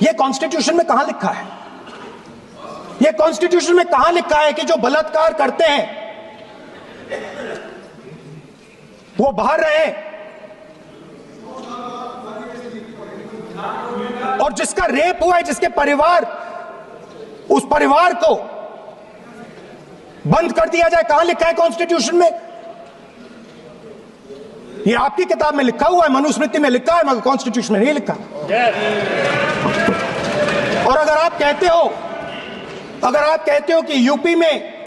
ये कॉन्स्टिट्यूशन में कहां लिखा है? ये कॉन्स्टिट्यूशन में कहां लिखा है कि जो बलात्कार करते हैं वो बाहर रहे, और जिसका रेप हुआ है, जिसके परिवार, उस परिवार को बंद कर दिया जाए? कहां लिखा है कॉन्स्टिट्यूशन में? ये आपकी किताब में लिखा हुआ है, मनुस्मृति में लिखा है, मगर कॉन्स्टिट्यूशन में नहीं लिखा। और अगर आप कहते हो कि यूपी में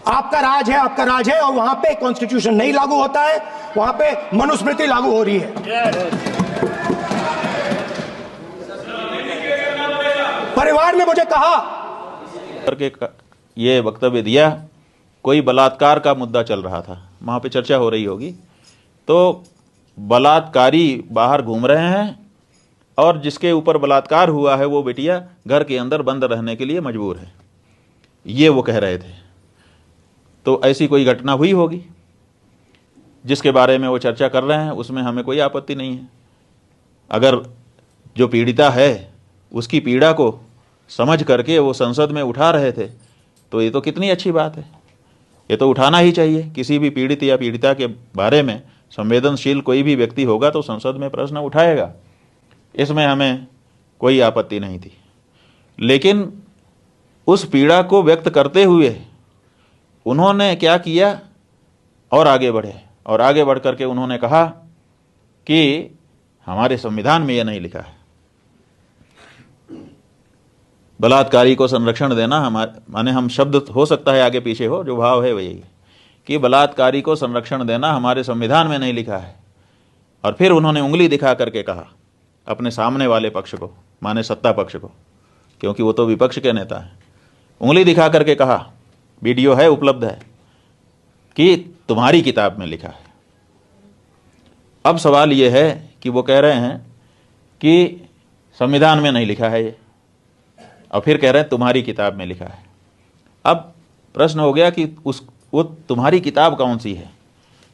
आपका राज है और वहां पे कॉन्स्टिट्यूशन नहीं लागू होता है, वहां पे मनुस्मृति लागू हो रही है। परिवार ने मुझे कहा करके ये वक्तव्य दिया, कोई बलात्कार का मुद्दा चल रहा था, वहां पे चर्चा हो रही होगी, तो बलात्कारी बाहर घूम रहे हैं और जिसके ऊपर बलात्कार हुआ है वो बेटिया घर के अंदर बंद रहने के लिए मजबूर है, ये वो कह रहे थे। तो ऐसी कोई घटना हुई होगी जिसके बारे में वो चर्चा कर रहे हैं, उसमें हमें कोई आपत्ति नहीं है। अगर जो पीड़िता है उसकी पीड़ा को समझ करके वो संसद में उठा रहे थे तो ये तो कितनी अच्छी बात है, ये तो उठाना ही चाहिए। किसी भी पीड़ित या पीड़िता के बारे में संवेदनशील कोई भी व्यक्ति होगा तो संसद में प्रश्न उठाएगा, इसमें हमें कोई आपत्ति नहीं थी। लेकिन उस पीड़ा को व्यक्त करते हुए उन्होंने क्या किया, और आगे बढ़े, और आगे बढ़ करके उन्होंने कहा कि हमारे संविधान में यह नहीं लिखा है। बलात्कारी को संरक्षण देना, माने हम शब्द हो सकता है आगे पीछे हो, जो भाव है वही कि बलात्कारी को संरक्षण देना हमारे संविधान में नहीं लिखा है। और फिर उन्होंने उंगली दिखा करके कहा अपने सामने वाले पक्ष को, माने सत्ता पक्ष को, क्योंकि वो तो विपक्ष के नेता है, उंगली दिखा करके कहा, वीडियो है उपलब्ध है, कि तुम्हारी किताब में लिखा है। अब सवाल ये है कि वो कह रहे हैं कि संविधान में नहीं लिखा है ये, और फिर कह रहे हैं तुम्हारी किताब में लिखा है। अब प्रश्न हो गया कि वो तुम्हारी किताब कौन सी है?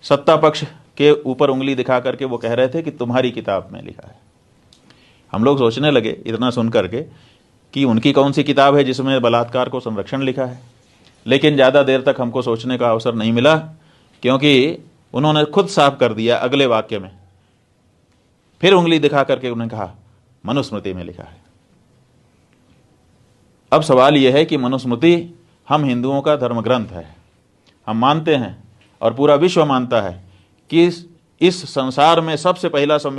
सत्ता पक्ष के ऊपर उंगली दिखा करके वो कह रहे थे कि तुम्हारी किताब में लिखा है। हम लोग सोचने लगे इतना सुन करके कि उनकी कौन सी किताब है जिसमें बलात्कार को संरक्षण लिखा है, लेकिन ज़्यादा देर तक हमको सोचने का अवसर नहीं मिला, क्योंकि उन्होंने खुद साफ कर दिया अगले वाक्य में, फिर उंगली दिखा करके उन्होंने कहा मनुस्मृति में लिखा है। अब सवाल यह है कि मनुस्मृति हम हिंदुओं का धर्म ग्रंथ है, हम मानते हैं और पूरा विश्व मानता है कि इस संसार में सबसे पहला संविधान